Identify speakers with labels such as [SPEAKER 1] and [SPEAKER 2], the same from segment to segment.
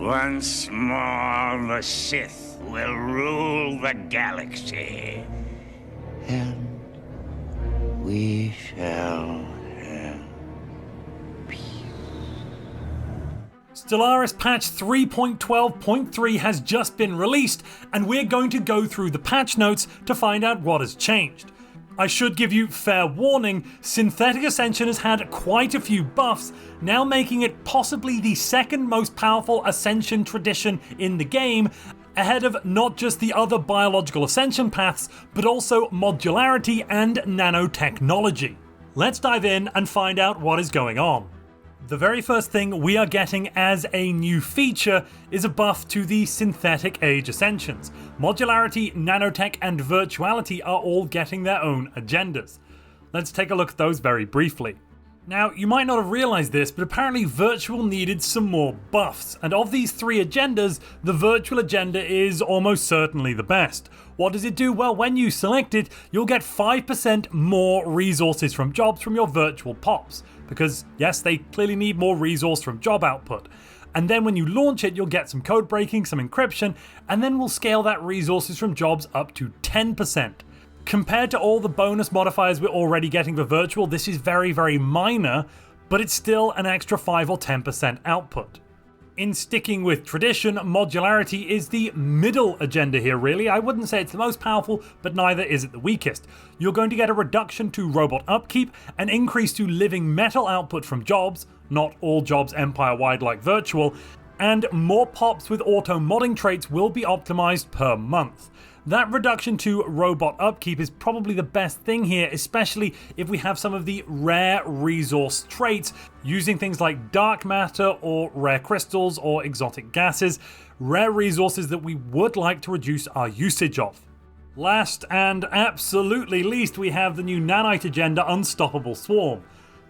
[SPEAKER 1] Once more, the Sith will rule the galaxy. And we shall have peace.
[SPEAKER 2] Stellaris patch 3.12.3 has just been released, and we're going to go through the patch notes to find out what has changed. I should give you fair warning, Synthetic Ascension has had quite a few buffs, now making it possibly the second most powerful Ascension tradition in the game, ahead of not just the other biological Ascension paths, but also modularity and nanotechnology. Let's dive in and find out what is going on. The very first thing we are getting as a new feature is a buff to the Synthetic Age Ascensions. Modularity, nanotech, and virtuality are all getting their own agendas. Let's take a look at those very briefly. Now, you might not have realized this, but apparently Virtual needed some more buffs, and of these three agendas, the Virtual agenda is almost certainly the best. What does it do? Well, when you select it, you'll get 5% more resources from jobs from your Virtual pops, because yes, they clearly need more resource from job output. And then when you launch it, you'll get some code breaking, some encryption, and then we'll scale that resources from jobs up to 10%. Compared to all the bonus modifiers we're already getting for Virtual, this is very, very minor, but it's still an extra 5 or 10% output. In sticking with tradition, modularity is the middle agenda here really. I wouldn't say it's the most powerful, but neither is it the weakest. You're going to get a reduction to robot upkeep, an increase to living metal output from jobs, not all jobs empire-wide like Virtual, and more pops with auto-modding traits will be optimized per month. That reduction to robot upkeep is probably the best thing here, especially if we have some of the rare resource traits, using things like dark matter or rare crystals or exotic gases, rare resources that we would like to reduce our usage of. Last and absolutely least, we have the new nanite agenda, Unstoppable Swarm.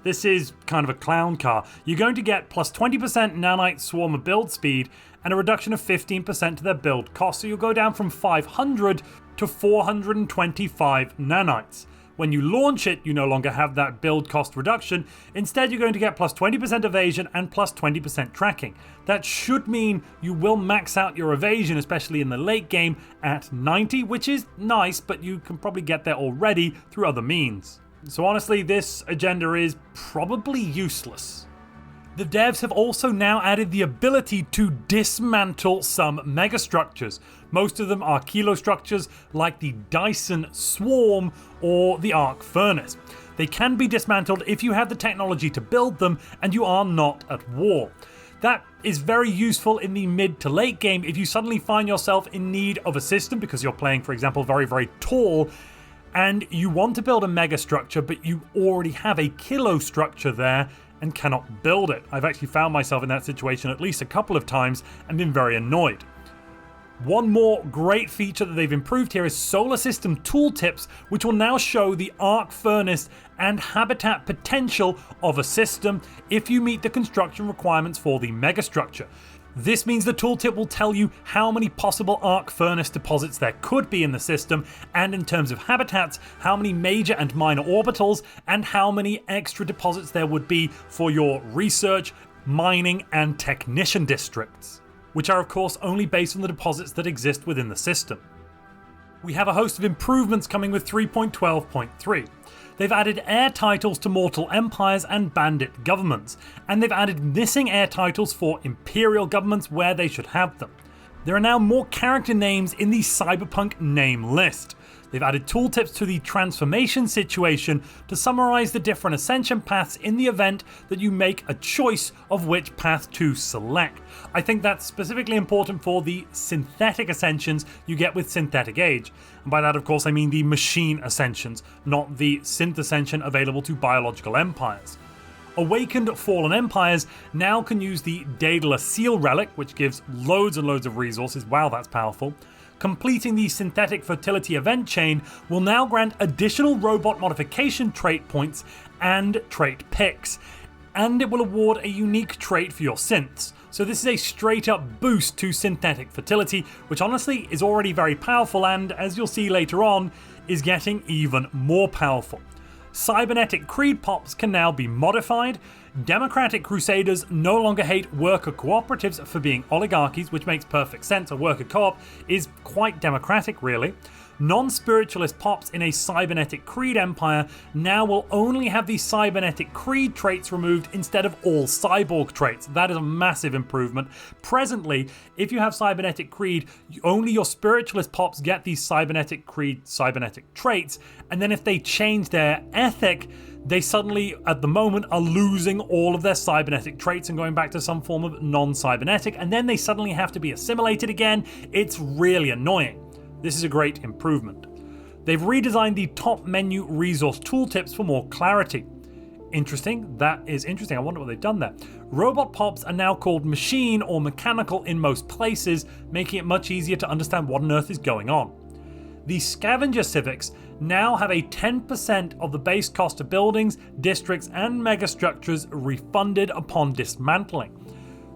[SPEAKER 2] This is kind of a clown car. You're going to get plus 20% nanite swarmer build speed and a reduction of 15% to their build cost, so you'll go down from 500 to 425 nanites. When you launch it, you no longer have that build cost reduction. Instead, you're going to get plus 20% evasion and plus 20% tracking. That should mean you will max out your evasion, especially in the late game, at 90, which is nice, but you can probably get there already through other means. So honestly, this agenda is probably useless. The devs have also now added the ability to dismantle some megastructures. Most of them are kilostructures like the Dyson Swarm or the Arc Furnace. They can be dismantled if you have the technology to build them and you are not at war. That is very useful in the mid to late game if you suddenly find yourself in need of a system because you're playing, for example, very, very tall, and you want to build a megastructure, but you already have a kilostructure there and cannot build it. I've actually found myself in that situation at least a couple of times and been very annoyed. One more great feature that they've improved here is solar system tooltips, which will now show the arc furnace and habitat potential of a system if you meet the construction requirements for the megastructure. This means the tooltip will tell you how many possible arc furnace deposits there could be in the system, and in terms of habitats, how many major and minor orbitals, and how many extra deposits there would be for your research, mining, and technician districts, which are of course only based on the deposits that exist within the system. We have a host of improvements coming with 3.12.3. They've added air titles to mortal empires and bandit governments, and they've added missing air titles for imperial governments where they should have them. There are now more character names in the cyberpunk name list. They've added tooltips to the transformation situation to summarize the different ascension paths in the event that you make a choice of which path to select. I think that's specifically important for the synthetic ascensions you get with Synthetic Age. And by that, of course, I mean the machine ascensions, not the synth ascension available to biological empires. Awakened Fallen Empires now can use the Daedalus Seal Relic, which gives loads and loads of resources. Wow, that's powerful. Completing the Synthetic Fertility event chain will now grant additional robot modification trait points and trait picks, and it will award a unique trait for your synths. So this is a straight up boost to Synthetic Fertility, which honestly is already very powerful and, as you'll see later on, is getting even more powerful. Cybernetic Creed Pops can now be modified. Democratic Crusaders no longer hate worker cooperatives for being oligarchies, which makes perfect sense. A worker co-op is quite democratic, really. Non-spiritualist pops in a cybernetic creed empire now will only have the cybernetic creed traits removed instead of all cyborg traits. That is a massive improvement. Presently, if you have cybernetic creed, only your spiritualist pops get these cybernetic creed cybernetic traits, and then if they change their ethic, they suddenly, at the moment, are losing all of their cybernetic traits and going back to some form of non-cybernetic, and then they suddenly have to be assimilated again. It's really annoying. This is a great improvement. They've redesigned the top menu resource tooltips for more clarity. Interesting, that is interesting. I wonder what they've done there. Robot pops are now called machine or mechanical in most places, making it much easier to understand what on earth is going on. The scavenger civics now have a 10% of the base cost of buildings, districts, and megastructures refunded upon dismantling.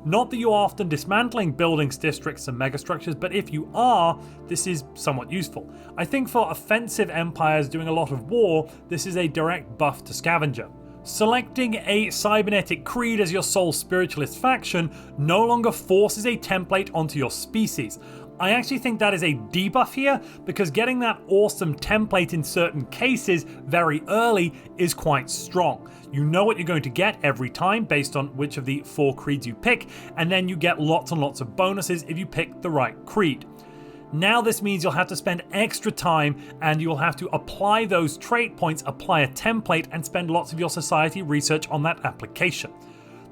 [SPEAKER 2] Not that you're often dismantling buildings, districts, and megastructures, but if you are, this is somewhat useful. I think for offensive empires doing a lot of war, this is a direct buff to scavenger. Selecting a cybernetic creed as your sole spiritualist faction no longer forces a template onto your species. I actually think that is a debuff here, because getting that awesome template in certain cases very early is quite strong. You know what you're going to get every time based on which of the 4 creeds you pick, and then you get lots and lots of bonuses if you pick the right creed. Now this means you'll have to spend extra time and you'll have to apply those trait points, apply a template, and spend lots of your society research on that application.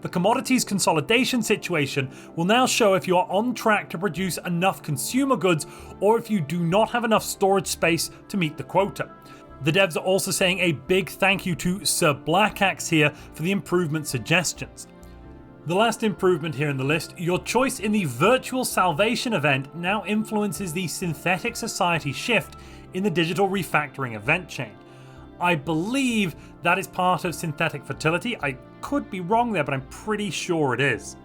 [SPEAKER 2] The commodities consolidation situation will now show if you are on track to produce enough consumer goods or if you do not have enough storage space to meet the quota. The devs are also saying a big thank you to Sir Blackaxe here for the improvement suggestions. The last improvement here in the list, your choice in the virtual salvation event now influences the synthetic society shift in the digital refactoring event chain. I believe that is part of synthetic fertility. I could be wrong there, but I'm pretty sure it is.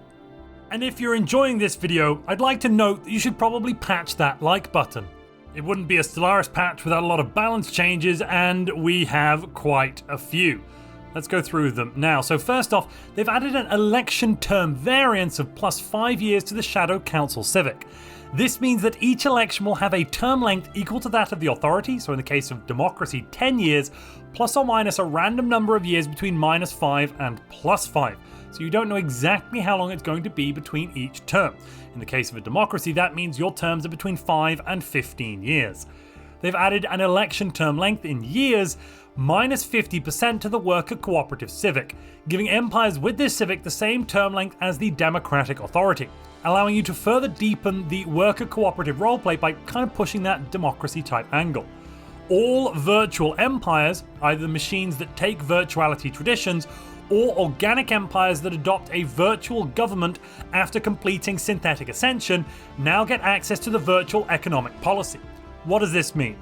[SPEAKER 2] And if you're enjoying this video, I'd like to note that you should probably patch that like button. It wouldn't be a Stellaris patch without a lot of balance changes, and we have quite a few. Let's go through them now. So first off, they've added an election term variance of +5 years to the Shadow Council Civic. This means that each election will have a term length equal to that of the authority, so in the case of democracy 10 years, plus or minus a random number of years between -5 and +5. So you don't know exactly how long it's going to be between each term. In the case of a democracy, that means your terms are between 5 and 15 years. They've added an election term length in years, -50% to the worker cooperative civic, giving empires with this civic the same term length as the democratic authority, allowing you to further deepen the worker cooperative roleplay by kind of pushing that democracy type angle. All virtual empires, either machines that take virtuality traditions or organic empires that adopt a virtual government after completing Synthetic Ascension, now get access to the virtual economic policy. What does this mean?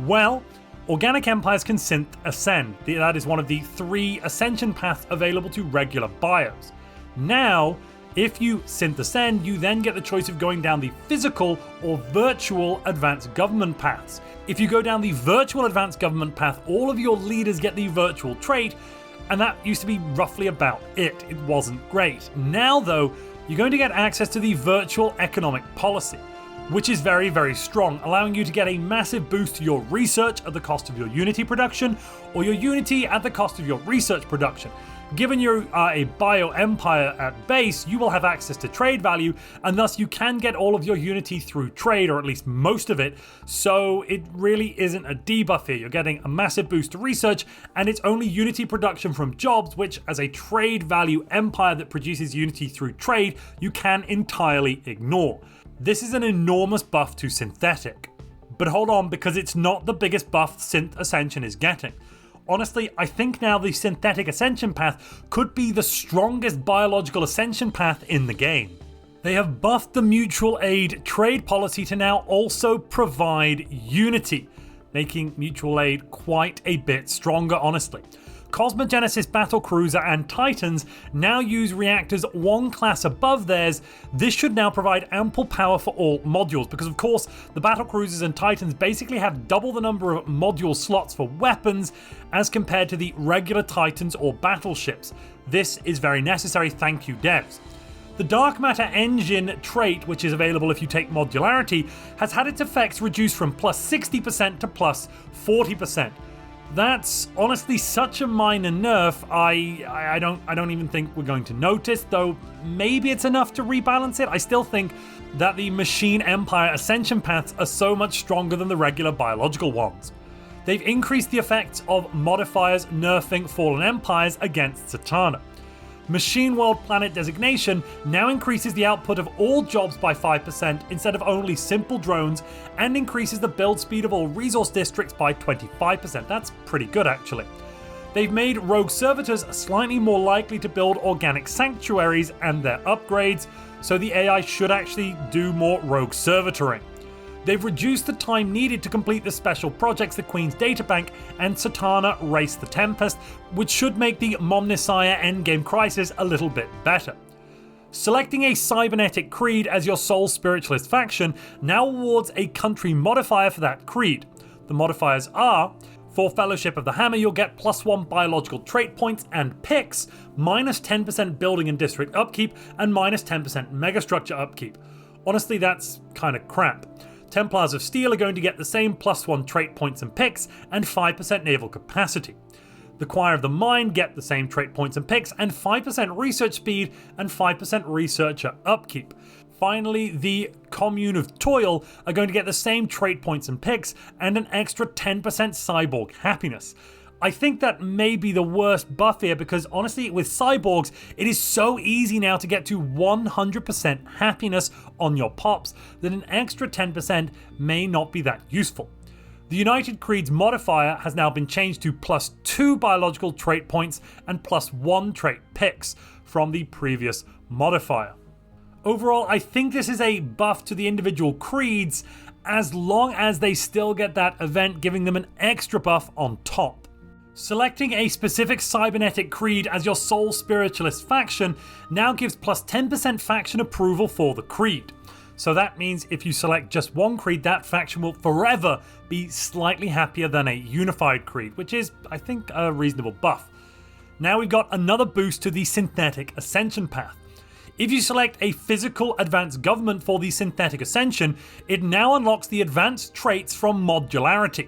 [SPEAKER 2] Well, organic empires can Synth Ascend. That is one of the 3 ascension paths available to regular bios. Now, if you Synth Ascend, you then get the choice of going down the physical or virtual advanced government paths. If you go down the virtual advanced government path, all of your leaders get the virtual trait, and that used to be roughly about it. It wasn't great. Now though, you're going to get access to the virtual economic policy, which is very, very strong, allowing you to get a massive boost to your research at the cost of your Unity production, or your Unity at the cost of your research production. Given you are a bio empire at base, you will have access to trade value, and thus you can get all of your Unity through trade, or at least most of it, so it really isn't a debuff here. You're getting a massive boost to research, and it's only Unity production from jobs, which as a trade value empire that produces Unity through trade, you can entirely ignore. This is an enormous buff to synthetic. But hold on, because it's not the biggest buff Synth Ascension is getting. Honestly, I think now the Synthetic Ascension path could be the strongest biological ascension path in the game. They have buffed the mutual aid trade policy to now also provide Unity, making mutual aid quite a bit stronger, honestly. Cosmogenesis battlecruiser and Titans now use reactors 1 class above theirs. This should now provide ample power for all modules, because of course the battlecruisers and Titans basically have double the number of module slots for weapons as compared to the regular Titans or battleships. This is very necessary, thank you devs. The Dark Matter Engine trait, which is available if you take Modularity, has had its effects reduced from plus 60% to plus 40%. That's honestly such a minor nerf, I don't even think we're going to notice, though maybe it's enough to rebalance it. I still think that the Machine Empire Ascension paths are so much stronger than the regular biological ones. They've increased the effects of modifiers nerfing Fallen Empires against Zatanna. Machine World Planet designation now increases the output of all jobs by 5% instead of only simple drones, and increases the build speed of all resource districts by 25%. That's pretty good actually. They've made rogue servitors slightly more likely to build organic sanctuaries and their upgrades, so the AI should actually do more rogue servitoring. They've reduced the time needed to complete the special projects, the Queen's Databank and Zatanna Race the Tempest, which should make the Momnisaya Endgame Crisis a little bit better. Selecting a cybernetic creed as your sole spiritualist faction now awards a country modifier for that creed. The modifiers are: for Fellowship of the Hammer, you'll get +1 biological trait points and picks, minus 10% building and district upkeep, and minus 10% megastructure upkeep. Honestly, that's kind of crap. Templars of Steel are going to get the same +1 trait points and picks, and 5% naval capacity. The Choir of the Mind get the same trait points and picks, and 5% research speed, and 5% researcher upkeep. Finally, the Commune of Toil are going to get the same trait points and picks, and an extra 10% cyborg happiness. I think that may be the worst buff here, because honestly, with cyborgs, it is so easy now to get to 100% happiness on your pops that an extra 10% may not be that useful. The United Creed's modifier has now been changed to +2 biological trait points and +1 trait picks from the previous modifier. Overall, I think this is a buff to the individual creeds, as long as they still get that event giving them an extra buff on top. Selecting a specific cybernetic creed as your sole spiritualist faction now gives +10% faction approval for the creed. So that means if you select just one creed, that faction will forever be slightly happier than a unified creed, which is, I think, a reasonable buff. Now we've got another boost to the Synthetic Ascension path. If you select a physical advanced government for the Synthetic Ascension, it now unlocks the advanced traits from Modularity.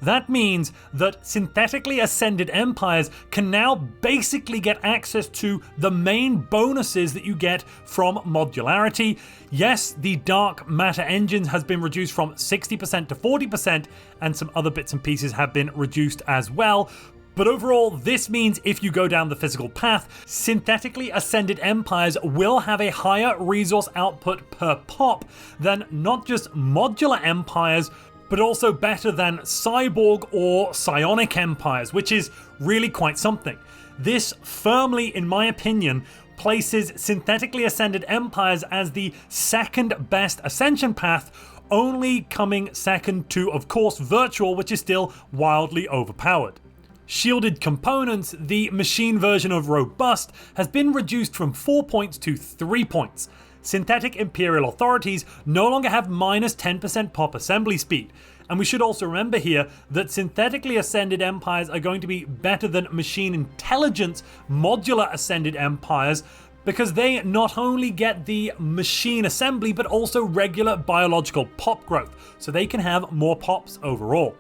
[SPEAKER 2] That means that synthetically ascended empires can now basically get access to the main bonuses that you get from Modularity. Yes, the Dark Matter Engine has been reduced from 60% to 40%, and some other bits and pieces have been reduced as well. But overall, this means if you go down the physical path, synthetically ascended empires will have a higher resource output per pop than not just modular empires, but also better than cyborg or psionic empires, which is really quite something. This firmly, in my opinion, places synthetically ascended empires as the second best ascension path, only coming second to, of course, virtual, which is still wildly overpowered. Shielded components, the machine version of robust, has been reduced from 4 points to 3 points. Synthetic Imperial authorities no longer have minus 10% pop assembly speed. And we should also remember here that synthetically ascended empires are going to be better than machine intelligence modular ascended empires, because they not only get the machine assembly but also regular biological pop growth, so they can have more pops overall.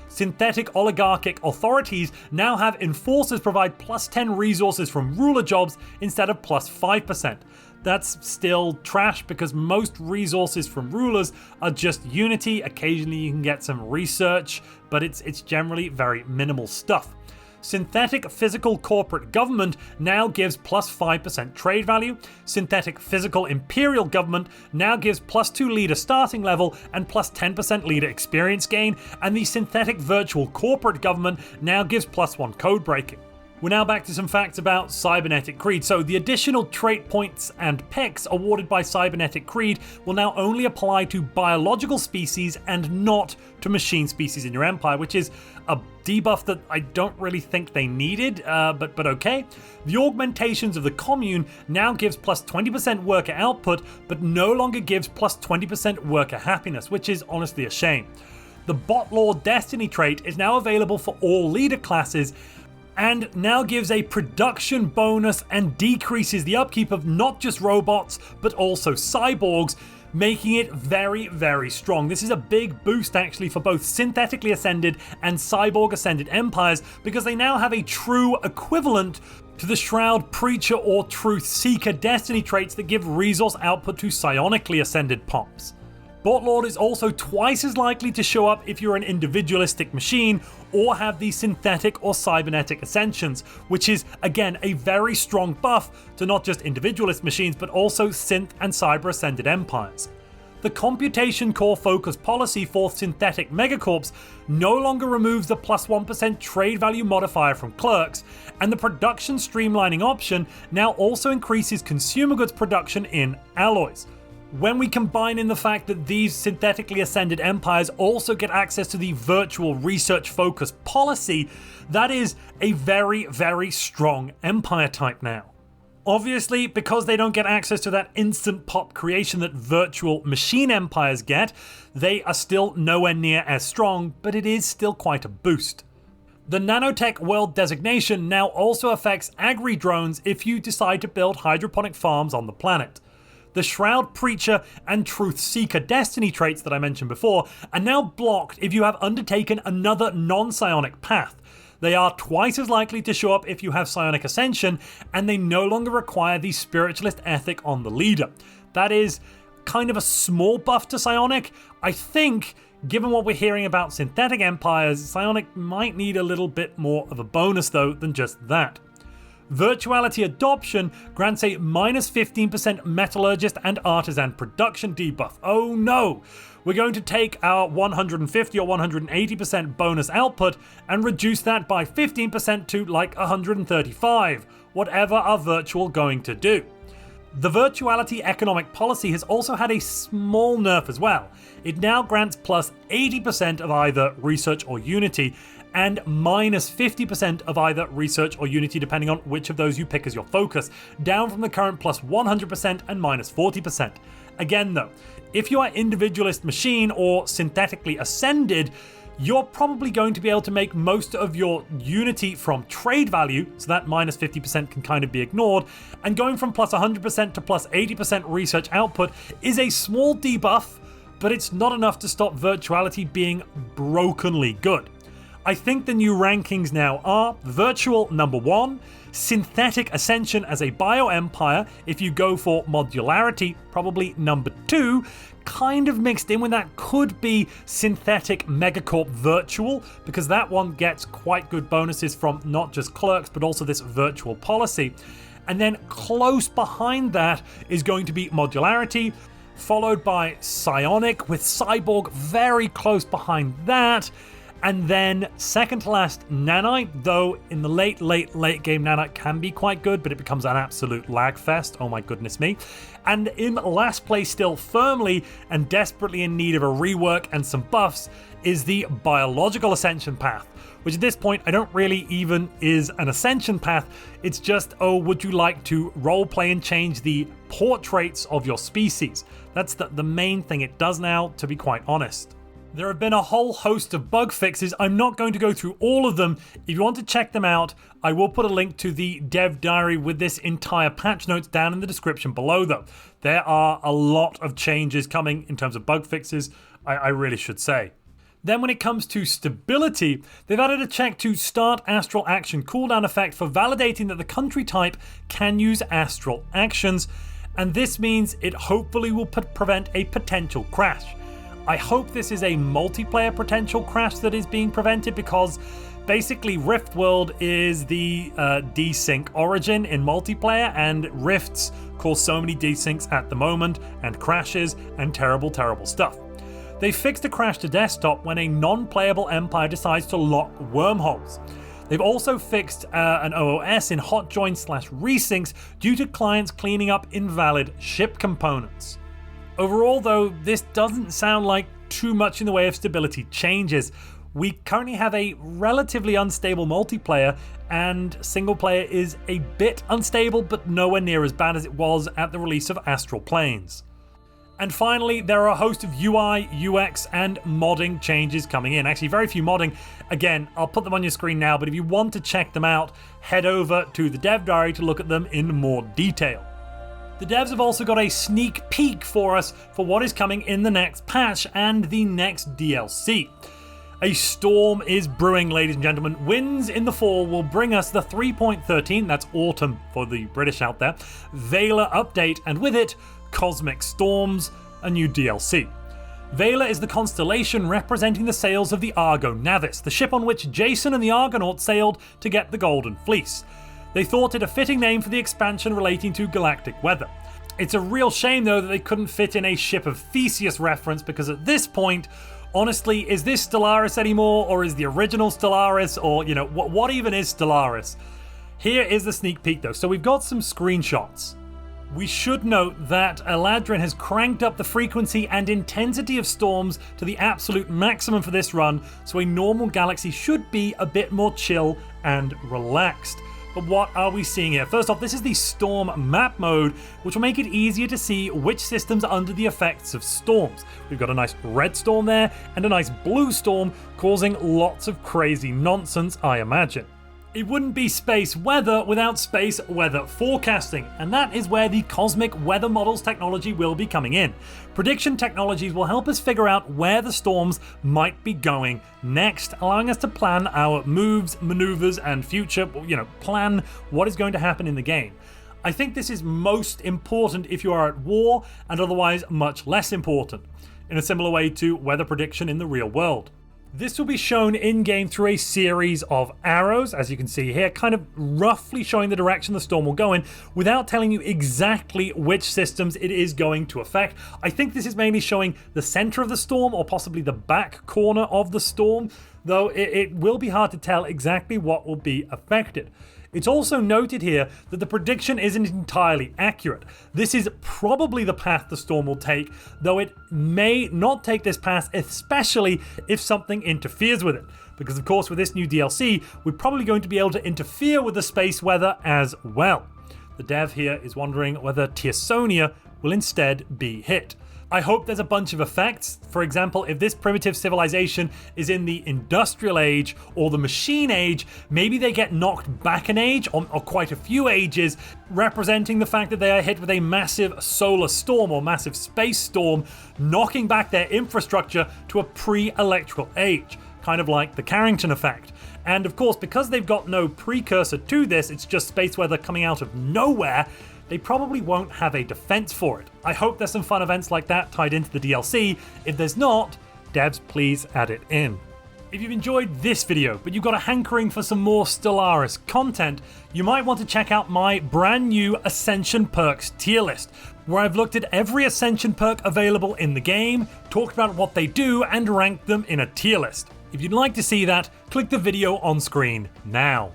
[SPEAKER 2] Synthetic oligarchic authorities now have enforcers provide +10 resources from ruler jobs instead of +5%. That's still trash because most resources from rulers are just unity. Occasionally you can get some research, but it's generally very minimal stuff. Synthetic Physical Corporate Government now gives +5% trade value. Synthetic Physical Imperial Government now gives +2 leader starting level and +10% leader experience gain. And the Synthetic Virtual Corporate Government now gives +1 code breaking. We're now back to some facts about Cybernetic Creed. So the additional trait points and picks awarded by Cybernetic Creed will now only apply to biological species and not to machine species in your empire, which is a debuff that I don't really think they needed, but okay. The augmentations of the commune now gives +20% worker output, but no longer gives +20% worker happiness, which is honestly a shame. The Bot Lord Destiny trait is now available for all leader classes, and now gives a production bonus and decreases the upkeep of not just robots, but also cyborgs, making it very, very strong. This is a big boost actually for both synthetically ascended and cyborg ascended empires, because they now have a true equivalent to the Shroud Preacher or Truth Seeker destiny traits that give resource output to psionically ascended pops. Bortlord is also twice as likely to show up if you're an individualistic machine or have the synthetic or cybernetic ascensions, which is again a very strong buff to not just individualist machines but also synth and cyber ascended empires. The computation core focus policy for synthetic megacorps no longer removes the plus 1% trade value modifier from clerks, and the production streamlining option now also increases consumer goods production in alloys. When we combine in the fact that these synthetically ascended empires also get access to the virtual research focus policy, that is a very, very strong empire type now. Obviously, because they don't get access to that instant pop creation that virtual machine empires get, they are still nowhere near as strong, but it is still quite a boost. The nanotech world designation now also affects agri drones if you decide to build hydroponic farms on the planet. The Shroud Preacher and Truth Seeker destiny traits that I mentioned before are now blocked if you have undertaken another non-psionic path. They are twice as likely to show up if you have psionic ascension, and they no longer require the spiritualist ethic on the leader. That is kind of a small buff to psionic. I think, given what we're hearing about synthetic empires, psionic might need a little bit more of a bonus though than just that. Virtuality adoption grants a minus 15% metallurgist and artisan production debuff. Oh no! We're going to take our 150 or 180% bonus output and reduce that by 15% to like 135, whatever our virtual going to do. The virtuality economic policy has also had a small nerf as well. It now grants plus 80% of either research or unity, and minus 50% of either research or unity depending on which of those you pick as your focus, down from the current plus 100% and minus 40%. Again though, if you are individualist machine or synthetically ascended, you're probably going to be able to make most of your unity from trade value, so that minus 50% can kind of be ignored, and going from plus 100% to plus 80% research output is a small debuff, but it's not enough to stop virtuality being brokenly good. I think the new rankings now are virtual number 1, synthetic ascension as a bio-empire, if you go for modularity, probably number 2, kind of mixed in with that could be synthetic megacorp virtual, because that one gets quite good bonuses from not just clerks but also this virtual policy. And then close behind that is going to be modularity, followed by psionic, with cyborg very close behind that. And then second to last, nanite, though in the late game nanite can be quite good, but it becomes an absolute lag fest, oh my goodness me. And in last place, still firmly and desperately in need of a rework and some buffs, is the biological ascension path, which at this point I don't really even is an ascension path. It's just, oh, would you like to roleplay and change the portraits of your species? That's the main thing it does now, to be quite honest. There have been a whole host of bug fixes. I'm not going to go through all of them. If you want to check them out, I will put a link to the dev diary with this entire patch notes down in the description below though. There are a lot of changes coming in terms of bug fixes, I really should say. Then when it comes to stability, they've added a check to start astral action cooldown effect for validating that the country type can use astral actions, and this means it hopefully will prevent a potential crash. I hope this is a multiplayer potential crash that is being prevented, because basically Rift World is the desync origin in multiplayer, and rifts cause so many desyncs at the moment, and crashes, and terrible stuff. They fixed a crash to desktop when a non-playable empire decides to lock wormholes. They've also fixed an OOS in hotjoin/resyncs due to clients cleaning up invalid ship components. Overall though, this doesn't sound like too much in the way of stability changes. We currently have a relatively unstable multiplayer, and single player is a bit unstable but nowhere near as bad as it was at the release of Astral Planes. And finally, there are a host of UI, UX, and modding changes coming in. Actually, very few modding. Again, I'll put them on your screen now, but if you want to check them out, head over to the dev diary to look at them in more detail. The devs have also got a sneak peek for us for what is coming in the next patch and the next DLC. A storm is brewing, ladies and gentlemen. Winds in the fall will bring us the 3.13, that's autumn for the British out there, Vela update, and with it, Cosmic Storms, a new DLC. Vela is the constellation representing the sails of the Argo Navis, the ship on which Jason and the Argonauts sailed to get the Golden Fleece. They thought it a fitting name for the expansion relating to galactic weather. It's a real shame though that they couldn't fit in a Ship of Theseus reference, because at this point, honestly, is this Stellaris anymore, or is the original Stellaris, or, you know, what even is Stellaris? Here is the sneak peek though. So we've got some screenshots. We should note that Eladrin has cranked up the frequency and intensity of storms to the absolute maximum for this run, so a normal galaxy should be a bit more chill and relaxed. But what are we seeing here? First off, this is the storm map mode, which will make it easier to see which systems are under the effects of storms. We've got a nice red storm there and a nice blue storm, causing lots of crazy nonsense, I imagine. It wouldn't be space weather without space weather forecasting, and that is where the cosmic weather models technology will be coming in. Prediction technologies will help us figure out where the storms might be going next, allowing us to plan our moves, maneuvers, and future, plan what is going to happen in the game. I think this is most important if you are at war, and otherwise much less important, in a similar way to weather prediction in the real world. This will be shown in-game through a series of arrows, as you can see here, kind of roughly showing the direction the storm will go in, without telling you exactly which systems it is going to affect. I think this is mainly showing the center of the storm, or possibly the back corner of the storm, though it will be hard to tell exactly what will be affected. It's also noted here that the prediction isn't entirely accurate. This is probably the path the storm will take, though it may not take this path, especially if something interferes with it. Because of course with this new DLC, we're probably going to be able to interfere with the space weather as well. The dev here is wondering whether Tiersonia will instead be hit. I hope there's a bunch of effects. For example, if this primitive civilization is in the industrial age or the machine age, maybe they get knocked back an age or quite a few ages, representing the fact that they are hit with a massive solar storm or massive space storm, knocking back their infrastructure to a pre-electrical age, kind of like the Carrington effect. And of course, because they've got no precursor to this, it's just space weather coming out of nowhere, they probably won't have a defense for it. I hope there's some fun events like that tied into the DLC. If there's not, devs, please add it in. If you've enjoyed this video, but you've got a hankering for some more Stellaris content, you might want to check out my brand new Ascension perks tier list, where I've looked at every Ascension perk available in the game, talked about what they do, and ranked them in a tier list. If you'd like to see that, click the video on screen now.